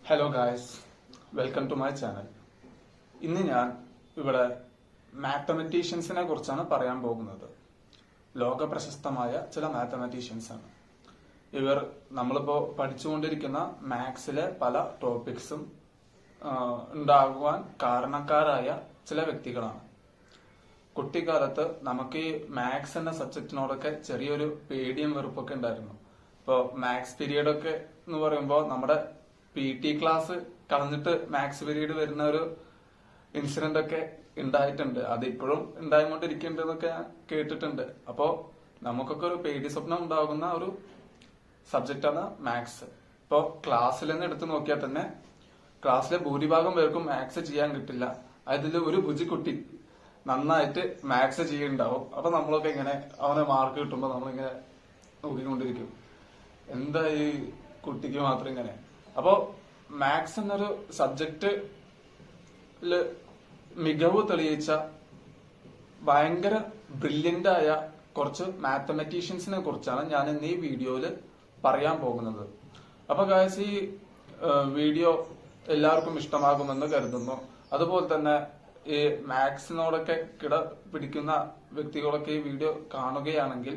Hello guys, welcome to my channel. ഇന്ന് ഞാൻ ഇവിടെ മാത്തമാറ്റീഷ്യൻസിനെ കുറിച്ചാണ് പറയാൻ പോകുന്നത്. ലോക പ്രശസ്തമായ ചില മാത്തമാറ്റീഷ്യൻസ് ആണ് ഇവർ. നമ്മളിപ്പോ പഠിച്ചുകൊണ്ടിരിക്കുന്ന മാത്സിലെ പല ടോപ്പിക്സും ഉണ്ടാകുവാൻ കാരണക്കാരായ ചില വ്യക്തികളാണ്. കുട്ടിക്കാലത്ത് നമുക്ക് ഈ മാത്സ് എന്ന സബ്ജക്റ്റിനോടൊക്കെ ചെറിയൊരു പേടിയും വെറുപ്പൊക്കെ ഉണ്ടായിരുന്നു. ഇപ്പോൾ മാത്സ് പീരീഡ് ഒക്കെ എന്ന് പറയുമ്പോൾ നമ്മുടെ PT ക്ലാസ് കളഞ്ഞിട്ട് മാത്സ് പീരീഡ് വരുന്ന ഒരു ഇൻസിഡന്റ് ഒക്കെ ഉണ്ടായിട്ടുണ്ട്. അത് ഇപ്പോഴും ഉണ്ടായിക്കൊണ്ടിരിക്കുന്നുണ്ടെന്നൊക്കെ കേട്ടിട്ടുണ്ട്. അപ്പോ നമുക്കൊക്കെ ഒരു പേടി സ്വപ്നം ഉണ്ടാകുന്ന ഒരു സബ്ജക്റ്റാണ് മാത്സ്. ഇപ്പോ ക്ലാസ്സിൽ നിന്ന് എടുത്തു നോക്കിയാൽ തന്നെ ക്ലാസ്സിലെ ഭൂരിഭാഗം പേർക്കും മാത്സ് ചെയ്യാൻ കിട്ടില്ല. അതിൽ ഒരു കുട്ടി നന്നായിട്ട് മാത്സ് ചെയ്യുന്നുണ്ടാവും. അപ്പൊ നമ്മളൊക്കെ ഇങ്ങനെ അവനെ മാർക്ക് കിട്ടുമ്പോ നമ്മളിങ്ങനെ നോക്കിക്കൊണ്ടിരിക്കും, എന്താ ഈ കുട്ടിക്ക് മാത്രം ഇങ്ങനെ. അപ്പോ മാത്സ് എന്നൊരു സബ്ജക്റ്റില് മികവ് തെളിയിച്ച ഭയങ്കര ബ്രില്യന്റ് ആയ കുറച്ച് മാത്തമാറ്റീഷ്യൻസിനെ കുറിച്ചാണ് ഞാൻ ഇന്ന് ഈ വീഡിയോയില് പറയാൻ പോകുന്നത്. അപ്പൊ ഗായ്സ്, ഈ വീഡിയോ എല്ലാവർക്കും ഇഷ്ടമാകുമെന്ന് കരുതുന്നു. അതുപോലെ തന്നെ ഈ മാത്സിനോടൊക്കെ കിട പിടിക്കുന്ന വ്യക്തികളൊക്കെ ഈ വീഡിയോ കാണുകയാണെങ്കിൽ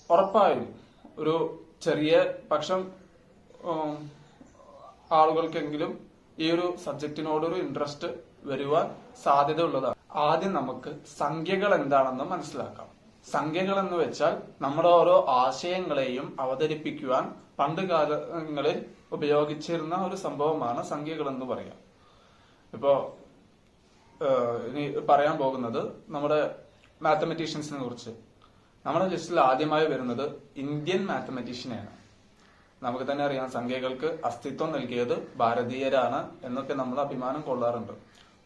ഉറപ്പായും ഒരു ചെറിയ പക്ഷം ആളുകൾക്കെങ്കിലും ഈ ഒരു സബ്ജക്റ്റിനോടൊരു ഇൻട്രസ്റ്റ് വരുവാൻ സാധ്യത ഉള്ളതാണ്. ആദ്യം നമുക്ക് സംഖ്യകൾ എന്താണെന്ന് മനസ്സിലാക്കാം. സംഖ്യകൾ എന്ന് വെച്ചാൽ നമ്മുടെ ഓരോ ആശയങ്ങളെയും അവതരിപ്പിക്കുവാൻ പണ്ട് കാലങ്ങളിൽ ഉപയോഗിച്ചിരുന്ന ഒരു സംഭവമാണ് സംഖ്യകൾ എന്ന് പറയാം. ഇപ്പോ ഇനി പറയാൻ പോകുന്നത് നമ്മുടെ മാത്തമാറ്റീഷ്യൻസിനെ കുറിച്ച്. നമ്മുടെ ലിസ്റ്റിൽ ആദ്യമായി വരുന്നത് ഇന്ത്യൻ മാത്തമാറ്റീഷ്യനാണ്. നമുക്ക് തന്നെ അറിയാം, സംഖ്യകൾക്ക് അസ്തിത്വം നൽകിയത് ഭാരതീയരാണ് എന്നൊക്കെ നമ്മൾ അഭിമാനം കൊള്ളാറുണ്ട്.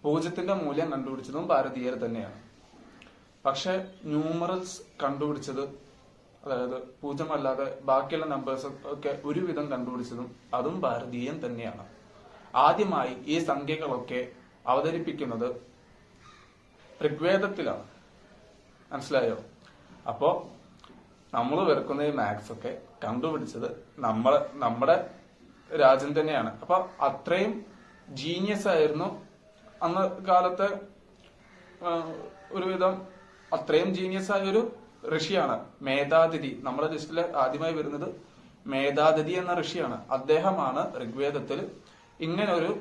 പൂജ്യത്തിന്റെ മൂല്യം കണ്ടുപിടിച്ചതും ഭാരതീയർ തന്നെയാണ്. പക്ഷെ ന്യൂമറൽസ് കണ്ടുപിടിച്ചത്, അതായത് പൂജ്യമല്ലാതെ ബാക്കിയുള്ള നമ്പേഴ്സ് ഒക്കെ ഒരുവിധം കണ്ടുപിടിച്ചതും അതും ഭാരതീയൻ തന്നെയാണ്. ആദ്യമായി ഈ സംഖ്യകളൊക്കെ അവതരിപ്പിക്കുന്നത് ഋഗ്വേദത്തിലാണ്. മനസ്സിലായോ? അപ്പോ നമ്മൾ വെറുക്കുന്ന ഈ മാത്സ് ഒക്കെ കണ്ടുപിടിച്ചത് നമ്മുടെ രാജ്യം തന്നെയാണ്. അപ്പൊ അത്രയും ജീനിയസ് ആയിരുന്നു അന്ന് കാലത്തെ ഒരുവിധം. അത്രയും ജീനിയസ് ആയ ഒരു ഋഷിയാണ് മേധാതിഥി. നമ്മുടെ ലിസ്റ്റില് ആദ്യമായി വരുന്നത് മേധാതിഥി എന്ന ഋഷിയാണ്. അദ്ദേഹമാണ് ഋഗ്വേദത്തിൽ ഇങ്ങനെ ഒരു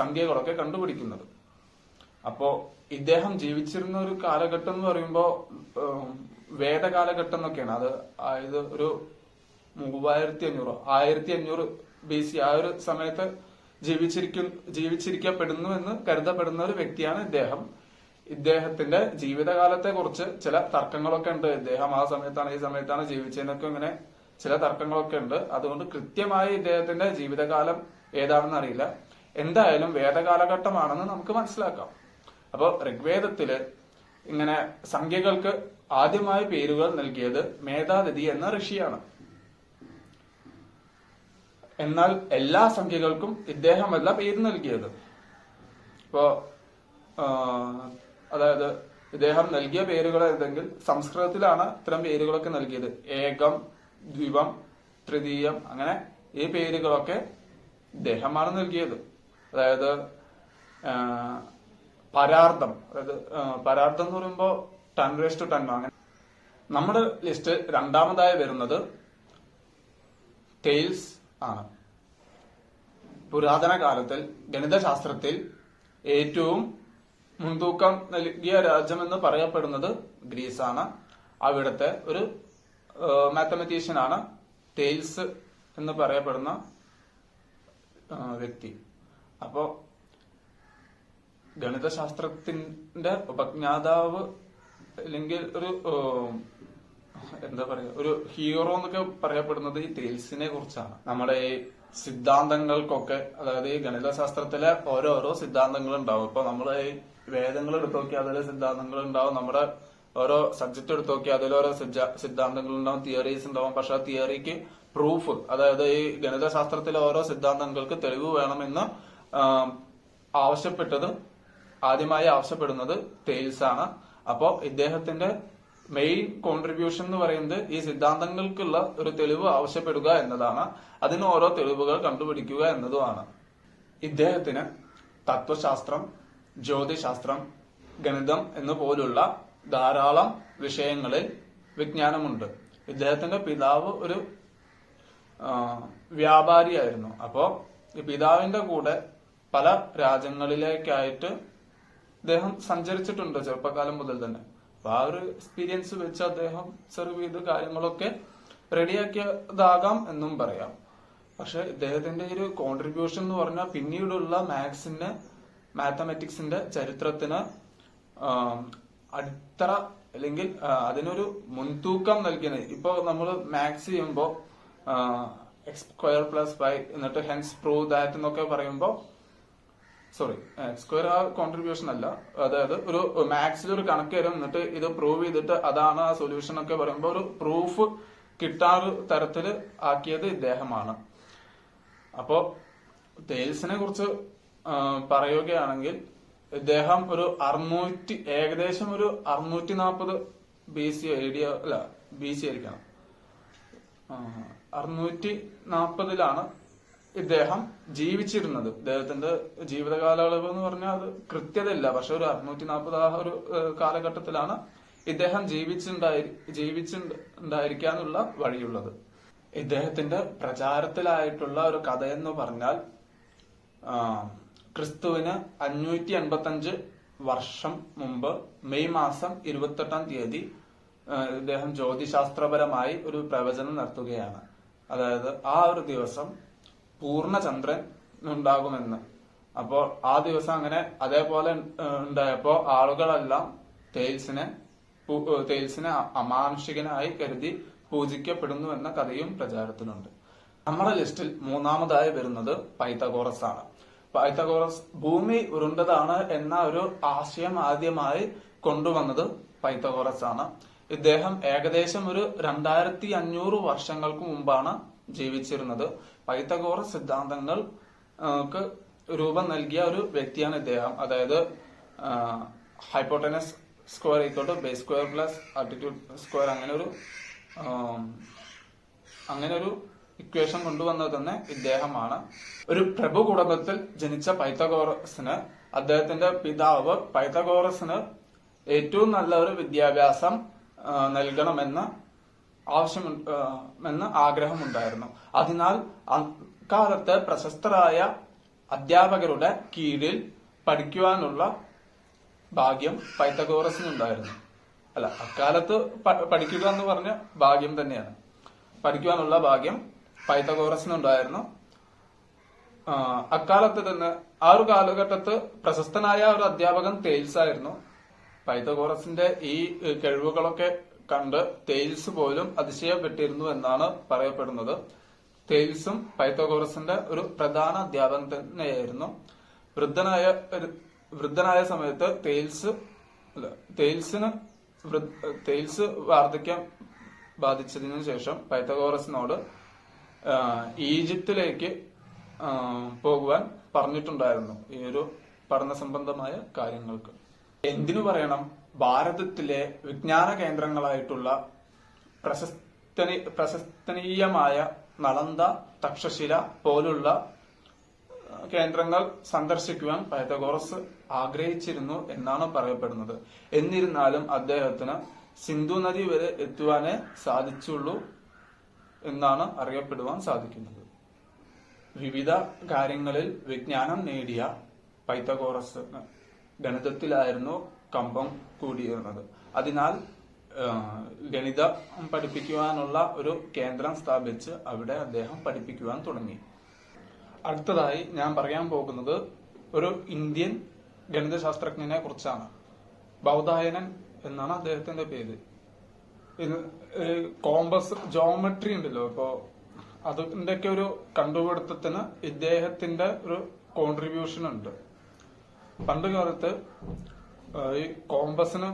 സംഖ്യകളൊക്കെ കണ്ടുപിടിക്കുന്നത്. അപ്പോ ഇദ്ദേഹം ജീവിച്ചിരുന്ന ഒരു കാലഘട്ടം എന്ന് പറയുമ്പോ വേദകാലഘട്ടം എന്നൊക്കെയാണ്. അത് ഒരു 1500 BC ആ ഒരു സമയത്ത് ജീവിച്ചിരിക്കപ്പെടുന്നു എന്ന് കരുതപ്പെടുന്ന ഒരു വ്യക്തിയാണ് ഇദ്ദേഹം. ഇദ്ദേഹത്തിന്റെ ജീവിതകാലത്തെ കുറിച്ച് ചില തർക്കങ്ങളൊക്കെ ഉണ്ട്. ഇദ്ദേഹം ആ സമയത്താണ് ഈ സമയത്താണ് ജീവിച്ചതിനൊക്കെ ഇങ്ങനെ ചില തർക്കങ്ങളൊക്കെ ഉണ്ട്. അതുകൊണ്ട് കൃത്യമായി ഇദ്ദേഹത്തിന്റെ ജീവിതകാലം ഏതാണെന്ന് അറിയില്ല. എന്തായാലും വേദകാലഘട്ടമാണെന്ന് നമുക്ക് മനസ്സിലാക്കാം. അപ്പൊ ഋഗ്വേദത്തില് ഇങ്ങനെ സംഖ്യകൾക്ക് ആദ്യമായി പേരുകൾ നൽകിയത് മേധാതിഥി എന്ന ഋഷിയാണ്. എന്നാൽ എല്ലാ സംഖ്യകൾക്കും ഇദ്ദേഹമല്ല പേര് നൽകിയത്. ഇപ്പോ അതായത് ഇദ്ദേഹം നൽകിയ പേരുകൾ ഏതെങ്കിൽ സംസ്കൃതത്തിലാണ് ഇത്തരം പേരുകളൊക്കെ നൽകിയത്. ഏകം, ദ്വിവം, തൃതീയം, അങ്ങനെ ഈ പേരുകളൊക്കെ ഇദ്ദേഹമാണ് നൽകിയത്. അതായത് പരാർത്ഥം, അതായത് പരാർത്ഥം എന്ന് പറയുമ്പോ 10⁻10 അങ്ങനെ. നമ്മുടെ ലിസ്റ്റ് രണ്ടാമതായി വരുന്നത് തെയിൽസ് ആണ്. പുരാതന കാലത്തിൽ ഗണിതശാസ്ത്രത്തിൽ ഏറ്റവും മുൻതൂക്കം നൽകിയ രാജ്യമെന്ന് പറയപ്പെടുന്നത് ഗ്രീസാണ്. അവിടുത്തെ ഒരു മാത്തമാറ്റീഷ്യനാണ് തെയിൽസ് എന്ന് പറയപ്പെടുന്ന വ്യക്തി. അപ്പോ ഗണിതശാസ്ത്രത്തിന്റെ ഉപജ്ഞാതാവ് അല്ലെങ്കിൽ ഒരു എന്താ പറയാ, ഒരു ഹീറോ എന്നൊക്കെ പറയപ്പെടുന്നത് ഈ തെയിൽസിനെ കുറിച്ചാണ്. നമ്മുടെ ഈ സിദ്ധാന്തങ്ങൾക്കൊക്കെ, അതായത് ഈ ഗണിതശാസ്ത്രത്തിലെ ഓരോരോ സിദ്ധാന്തങ്ങൾ ഉണ്ടാവും. ഇപ്പൊ നമ്മള് ഈ വേദങ്ങൾ എടുത്തു നോക്കിയാൽ അതിലെ സിദ്ധാന്തങ്ങൾ ഉണ്ടാവും. നമ്മുടെ ഓരോ സബ്ജക്ട് എടുത്തു നോക്കിയാൽ അതിലോരോ സിദ്ധാന്തങ്ങൾ ഉണ്ടാവും, തിയറീസ് ഉണ്ടാവും. പക്ഷെ ആ തിയറിക്ക് പ്രൂഫ്, അതായത് ഈ ഗണിതശാസ്ത്രത്തിലെ ഓരോ സിദ്ധാന്തങ്ങൾക്ക് തെളിവ് വേണമെന്ന് ആദ്യമായി ആവശ്യപ്പെടുന്നത് തെയിൽസ് ആണ്. അപ്പോ ഇദ്ദേഹത്തിന്റെ മെയിൻ കോൺട്രിബ്യൂഷൻ എന്ന് പറയുന്നത് ഈ സിദ്ധാന്തങ്ങൾക്കുള്ള ഒരു തെളിവ് ആവശ്യപ്പെടുക എന്നതാണ്. അതിന് ഓരോ തെളിവുകൾ കണ്ടുപിടിക്കുക എന്നതുമാണ്. ഇദ്ദേഹത്തിന് തത്വശാസ്ത്രം, ജ്യോതിശാസ്ത്രം, ഗണിതം എന്നു പോലുള്ള ധാരാളം വിഷയങ്ങളിൽ വിജ്ഞാനമുണ്ട്. ഇദ്ദേഹത്തിന്റെ പിതാവ് ഒരു വ്യാപാരിയായിരുന്നു. അപ്പോ ഈ പിതാവിന്റെ കൂടെ പല രാജ്യങ്ങളിലേക്കായിട്ട് അദ്ദേഹം സഞ്ചരിച്ചിട്ടുണ്ട് ചെറുപ്പകാലം മുതൽ തന്നെ. അപ്പൊ ആ ഒരു എക്സ്പീരിയൻസ് വെച്ച് അദ്ദേഹം സെർവ് ചെയ്ത് കാര്യങ്ങളൊക്കെ റെഡിയാക്കിയതാകാം എന്നും പറയാം. പക്ഷെ ഇദ്ദേഹത്തിന്റെ ഒരു കോൺട്രിബ്യൂഷൻ എന്ന് പറഞ്ഞാൽ പിന്നീടുള്ള മാത്തമാറ്റിക്സിന്റെ ചരിത്രത്തിന് അടിത്തറ അല്ലെങ്കിൽ അതിനൊരു മുൻതൂക്കം നൽകിയത്. ഇപ്പൊ നമ്മൾ മാത്സ് ചെയ്യുമ്പോ എക്സ് സ്ക്വയർ പ്ലസ് 5 എന്നിട്ട് ഹെൻസ് പ്രൂവ് ദാറ്റ് എന്നൊക്കെ പറയുമ്പോ സ്ക്വയർ ആ കോൺട്രിബ്യൂഷൻ അല്ല. അതായത് ഒരു മാത്സിൽ ഒരു കണക്ക് വരും, എന്നിട്ട് ഇത് പ്രൂവ് ചെയ്തിട്ട് അതാണ് ആ സൊല്യൂഷൻ ഒക്കെ പറയുമ്പോൾ ഒരു പ്രൂഫ് കിട്ടാറ് തരത്തില് ആക്കിയത് ഇദ്ദേഹമാണ്. അപ്പോ തെയിൽസിനെ കുറിച്ച് പറയുകയാണെങ്കിൽ ഇദ്ദേഹം ഒരു ഏകദേശം ഒരു 640 BC BC ആയിരിക്കണം. 640 ഇദ്ദേഹം ജീവിച്ചിരുന്നത്. ഇദ്ദേഹത്തിന്റെ ജീവിത കാലയളവ് എന്ന് പറഞ്ഞാൽ അത് കൃത്യതയില്ല, പക്ഷെ ഒരു 640 ആ ഒരു കാലഘട്ടത്തിലാണ് ഇദ്ദേഹം ജീവിച്ചിട്ടുണ്ടായിരിക്കാനുള്ള വഴിയുള്ളത്. ഇദ്ദേഹത്തിന്റെ പ്രചാരത്തിലായിട്ടുള്ള ഒരു കഥയെന്ന് പറഞ്ഞാൽ ക്രിസ്തുവിന് 585 വർഷം മുമ്പ് മെയ് മാസം 28-ാം തീയതി ഇദ്ദേഹം ജ്യോതിശാസ്ത്രപരമായി ഒരു പ്രവചനം നടത്തുകയാണ്. അതായത് ആ ഒരു ദിവസം പൂർണ്ണചന്ദ്രൻ ഉണ്ടാകുമെന്ന്. അപ്പോൾ ആ ദിവസം അങ്ങനെ അതേപോലെ ഉണ്ടായപ്പോ ആളുകളെല്ലാം തെയിൽസിനെ അമാനുഷികനായി കരുതി പൂജിക്കപ്പെടുന്നു എന്ന കഥയും പ്രചാരത്തിലുണ്ട്. നമ്മുടെ ലിസ്റ്റിൽ മൂന്നാമതായി വരുന്നത് പൈത്തഗോറസ് ആണ്. പൈത്തഗോറസ് ഭൂമി ഉരുണ്ടതാണ് എന്ന ഒരു ആശയം ആദ്യമായി കൊണ്ടുവന്നത് പൈത്തഗോറസ് ആണ്. ഇദ്ദേഹം ഏകദേശം ഒരു 2500 വർഷങ്ങൾക്ക് മുമ്പാണ് ജീവിച്ചിരുന്നത്. പൈത്തഗോറസ് സിദ്ധാന്തങ്ങൾക്ക് രൂപം നൽകിയ ഒരു വ്യക്തിയാണ് ഇദ്ദേഹം. അതായത് hypotenuse square equal to base square plus altitude square അങ്ങനെ ഒരു ഇക്വേഷൻ കൊണ്ടുവന്നത് തന്നെ ഇദ്ദേഹമാണ്. ഒരു പ്രഭു കുടുംബത്തിൽ ജനിച്ച പൈത്തഗോറസിന് അദ്ദേഹത്തിന്റെ പിതാവ് പൈത്തഗോറസിന് ഏറ്റവും നല്ല ഒരു വിദ്യാഭ്യാസം നൽകണമെന്ന് ആഗ്രഹമുണ്ടായിരുന്നു. അതിനാൽ അക്കാലത്ത് പ്രശസ്തരായ അധ്യാപകരുടെ കീഴിൽ പഠിക്കുവാനുള്ള ഭാഗ്യം പൈത്തഗോറസിനുണ്ടായിരുന്നു. അക്കാലത്ത് പഠിക്കുക എന്ന് പറഞ്ഞ ഭാഗ്യം തന്നെയാണ്. പഠിക്കുവാനുള്ള ഭാഗ്യം പൈത്തഗോറസിനുണ്ടായിരുന്നു. അക്കാലത്ത് തന്നെ ആ ഒരു കാലഘട്ടത്ത് പ്രശസ്തനായ ഒരു അധ്യാപകൻ തെയിൽസ് ആയിരുന്നു. പൈത്തഗോറസിന്റെ ഈ കഴിവുകളൊക്കെ കണ്ട് തെയിൽസ് പോലും അതിശയപ്പെട്ടിരുന്നു എന്നാണ് പറയപ്പെടുന്നത്. തെയിൽസും പൈത്തഗോറസിന്റെ ഒരു പ്രധാന അധ്യാപകൻ തന്നെയായിരുന്നു. വൃദ്ധനായ സമയത്ത് തെയിൽസ് വാർദ്ധക്യം ബാധിച്ചതിനു ശേഷം പൈത്തഗോറസിനോട് ഈജിപ്തിലേക്ക് പോകുവാൻ പറഞ്ഞിട്ടുണ്ടായിരുന്നു ഈ ഒരു പഠന സംബന്ധമായ കാര്യങ്ങൾക്ക്. എന്തിനു പറയണം, ഭാരതത്തിലെ വിജ്ഞാന കേന്ദ്രങ്ങളായിട്ടുള്ള പ്രശസ്തനീയമായ നളന്ദ, തക്ഷശില പോലുള്ള കേന്ദ്രങ്ങൾ സന്ദർശിക്കുവാൻ പൈത്തഗോറസ് ആഗ്രഹിച്ചിരുന്നു എന്നാണ് പറയപ്പെടുന്നത്. എന്നിരുന്നാലും അദ്ദേഹത്തിന് സിന്ധു നദി വരെ എത്തുവാനേ സാധിച്ചുള്ളൂ എന്നാണ് അറിയപ്പെടുവാൻ സാധിക്കുന്നത്. വിവിധ കാര്യങ്ങളിൽ വിജ്ഞാനം നേടിയ പൈത്തഗോറസ് ഗണിതത്തിലായിരുന്നു കമ്പം കൂടിയിരുന്നത്. അതിനാൽ ഗണിതം പഠിപ്പിക്കുവാനുള്ള ഒരു കേന്ദ്രം സ്ഥാപിച്ച് അവിടെ അദ്ദേഹം പഠിപ്പിക്കുവാൻ തുടങ്ങി. അടുത്തതായി ഞാൻ പറയാൻ പോകുന്നത് ഒരു ഇന്ത്യൻ ഗണിതശാസ്ത്രജ്ഞനെ കുറിച്ചാണ്. ബൗധായനൻ എന്നാണ് അദ്ദേഹത്തിന്റെ പേര്. കോമ്പസ് ജോമെട്രി ഉണ്ടല്ലോ, ഇപ്പോ അതിന്റെയൊക്കെ ഒരു കണ്ടുപിടുത്തത്തിന് ഇദ്ദേഹത്തിന്റെ ഒരു കോൺട്രിബ്യൂഷൻ ഉണ്ട്. പണ്ട് കാലത്ത് ഈ കോമ്പസിന്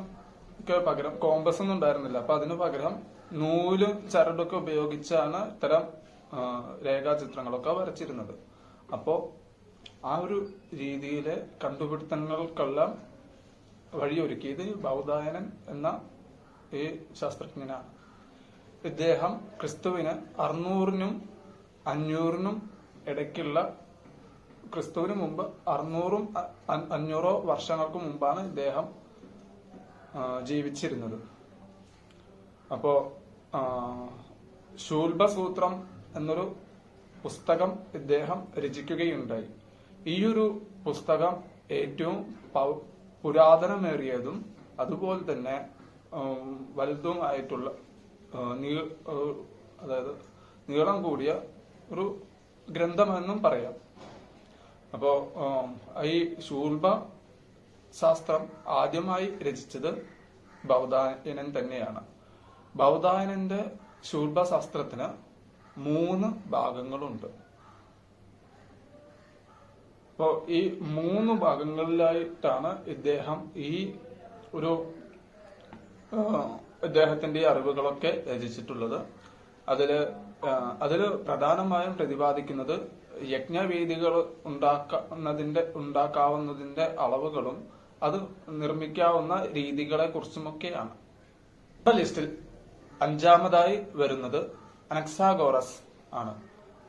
പകരം കോമ്പസ് ഒന്നും ഉണ്ടായിരുന്നില്ല. അപ്പൊ അതിനു പകരം നൂലും ചരടൊക്കെ ഉപയോഗിച്ചാണ് ഇത്തരം രേഖാചിത്രങ്ങളൊക്കെ വരച്ചിരുന്നത്. അപ്പോ ആ ഒരു രീതിയിലെ കണ്ടുപിടുത്തങ്ങൾക്കെല്ലാം വഴിയൊരുക്കിയത് ബൗധായനൻ എന്ന ഈ ശാസ്ത്രജ്ഞനാണ്. ഇദ്ദേഹം ക്രിസ്തുവിന് 600-നും 500-നും ഇടയ്ക്കുള്ള, ക്രിസ്തുവിന് മുമ്പ് 600-ഉം 500 വർഷങ്ങൾക്ക് മുമ്പാണ് ഇദ്ദേഹം ജീവിച്ചിരുന്നത്. അപ്പോ ശൂൽബസൂത്രം എന്നൊരു പുസ്തകം ഇദ്ദേഹം രചിക്കുകയുണ്ടായി. ഈയൊരു പുസ്തകം ഏറ്റവും പുരാതനമേറിയതും അതുപോലെ തന്നെ വലുതും ആയിട്ടുള്ള അതായത് നീളം കൂടിയ ഒരു ഗ്രന്ഥമെന്നും പറയാം. അപ്പോ ഈ ശൂൽബ ശാസ്ത്രം ആദ്യമായി രചിച്ചത് ബൗധായനൻ തന്നെയാണ്. ബൗധായനന്റെ ശൂൽബശാസ്ത്രത്തിന് 3 ഭാഗങ്ങളുണ്ട്. അപ്പോ ഈ 3 ഭാഗങ്ങളിലായിട്ടാണ് ഇദ്ദേഹം ഇദ്ദേഹത്തിന്റെ അറിവുകളൊക്കെ രചിച്ചിട്ടുള്ളത്. അതില് പ്രധാനമായും പ്രതിപാദിക്കുന്നത് യജ്ഞവേദികൾ ഉണ്ടാക്കാവുന്നതിന്റെ അളവുകളും അത് നിർമ്മിക്കാവുന്ന രീതികളെ കുറിച്ചുമൊക്കെയാണ്. ലിസ്റ്റിൽ 5-മതായി വരുന്നത് അനക്സാഗോറസ് ആണ്.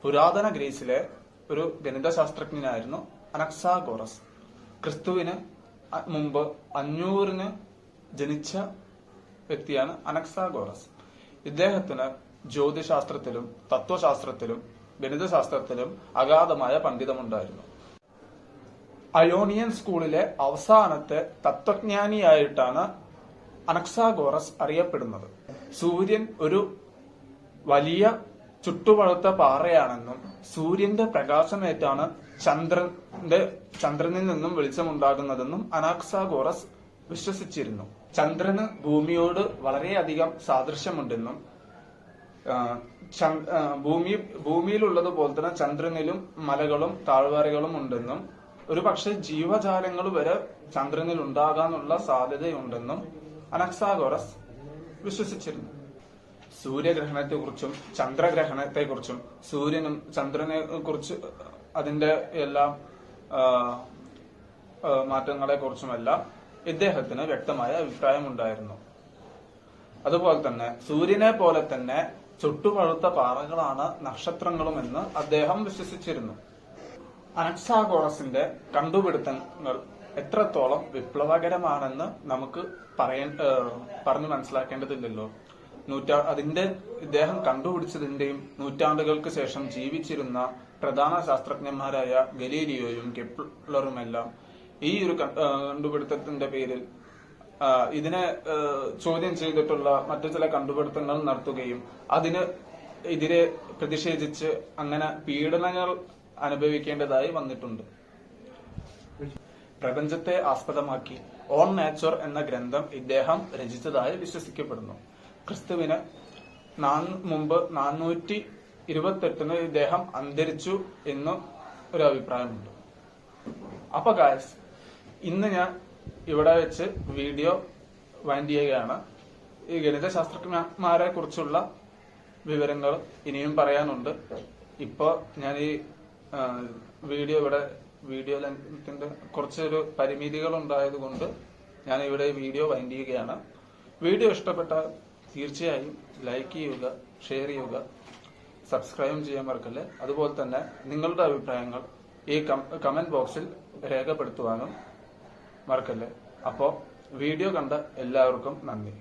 പുരാതന ഗ്രീസിലെ ഒരു ഗണിതശാസ്ത്രജ്ഞനായിരുന്നു അനക്സാഗോറസ്. ക്രിസ്തുവിന് മുമ്പ് 500-ന് ജനിച്ച വ്യക്തിയാണ് അനക്സാഗോറസ്. ഇദ്ദേഹത്തിന് ജ്യോതിശാസ്ത്രത്തിലും തത്വശാസ്ത്രത്തിലും ഗണിതശാസ്ത്രത്തിലും അഗാധമായ പണ്ഡിതമുണ്ടായിരുന്നു. അയോണിയൻ സ്കൂളിലെ അവസാനത്തെ തത്വജ്ഞാനിയായിട്ടാണ് അനക്സാഗോറസ് അറിയപ്പെടുന്നത്. സൂര്യൻ ഒരു വലിയ ചുട്ടുപഴുത്ത പാറയാണെന്നും സൂര്യന്റെ പ്രകാശമേറ്റാണ് ചന്ദ്രനിൽ നിന്നും വെളിച്ചമുണ്ടാകുന്നതെന്നും അനക്സാഗോറസ് വിശ്വസിച്ചിരുന്നു. ചന്ദ്രന് ഭൂമിയോട് വളരെയധികം സാദൃശ്യമുണ്ടെന്നും ഭൂമിയിലുള്ളതുപോലെ തന്നെ ചന്ദ്രനിലും മലകളും താഴ്വരകളും ഉണ്ടെന്നും ഒരു പക്ഷെ ജീവജാലങ്ങൾ വരെ ചന്ദ്രനിൽ ഉണ്ടാകാനുള്ള സാധ്യതയുണ്ടെന്നും അനക്സാഗോറസ് വിശ്വസിച്ചിരുന്നു. സൂര്യഗ്രഹണത്തെക്കുറിച്ചും ചന്ദ്രഗ്രഹണത്തെക്കുറിച്ചും സൂര്യനും ചന്ദ്രനെ കുറിച്ച് അതിന്റെ എല്ലാം മാറ്റങ്ങളെ കുറിച്ചുമെല്ലാം ഇദ്ദേഹത്തിന് വ്യക്തമായ അഭിപ്രായമുണ്ടായിരുന്നു. അതുപോലെ തന്നെ സൂര്യനെ പോലെ തന്നെ ചുട്ടുപഴുത്ത പാറകളാണ് നക്ഷത്രങ്ങളുമെന്ന് അദ്ദേഹം വിശ്വസിച്ചിരുന്നു. അനക്സാഗോറസിന്റെ കണ്ടുപിടുത്തങ്ങൾ എത്രത്തോളം വിപ്ലവകരമാണെന്ന് നമുക്ക് പറഞ്ഞു മനസ്സിലാക്കേണ്ടതില്ലല്ലോ. ഇദ്ദേഹം കണ്ടുപിടിച്ചതിന്റെയും നൂറ്റാണ്ടുകൾക്ക് ശേഷം ജീവിച്ചിരുന്ന പ്രധാന ശാസ്ത്രജ്ഞന്മാരായ ഗലീലിയോയും കെപ്ലറുമെല്ലാം ഈ ഒരു കണ്ടുപിടുത്തത്തിന്റെ പേരിൽ ഇതിനെ ചോദ്യം ചെയ്തിട്ടുള്ള മറ്റു ചില കണ്ടുപിടുത്തങ്ങൾ നടത്തുകയും എതിരെ പ്രതിഷേധിച്ച് അങ്ങനെ പീഡനങ്ങൾ അനുഭവിക്കേണ്ടതായി വന്നിട്ടുണ്ട്. പ്രപഞ്ചത്തെ ആസ്പദമാക്കി ഓൺ നേച്ചർ എന്ന ഗ്രന്ഥം ഇദ്ദേഹം രചിച്ചതായി വിശ്വസിക്കപ്പെടുന്നു. ക്രിസ്തുവിന് മുമ്പ് 428-ന് ഇദ്ദേഹം അന്തരിച്ചു എന്ന് ഒരു അഭിപ്രായമുണ്ട്. അപ്പൊ ഗായ്സ്, ഇന്ന് ഞാൻ ഇവിടെ വെച്ച് വീഡിയോ വൈൻഡ് ചെയ്യുകയാണ്. ഈ ഗണിതശാസ്ത്രജ്ഞന്മാരെ കുറിച്ചുള്ള വിവരങ്ങൾ ഇനിയും പറയാനുണ്ട്. ഇപ്പൊ ഞാൻ ഈ വീഡിയോ ലെങ്ത്തിന്റെ കുറച്ചൊരു പരിമിതികൾ ഉണ്ടായതുകൊണ്ട് ഞാൻ ഇവിടെ വീഡിയോ വൈൻഡ് ചെയ്യുകയാണ്. വീഡിയോ ഇഷ്ടപ്പെട്ടാൽ തീർച്ചയായും ലൈക്ക് ചെയ്യുക, ഷെയർ ചെയ്യുക, സബ്സ്ക്രൈബ് ചെയ്യാൻ മറക്കല്ലേ. അതുപോലെ തന്നെ നിങ്ങളുടെ അഭിപ്രായങ്ങൾ ഈ കമന്റ് ബോക്സിൽ രേഖപ്പെടുത്തുവാനും മറക്കല്ലേ. അപ്പോ വീഡിയോ കണ്ട എല്ലാവർക്കും നന്ദി.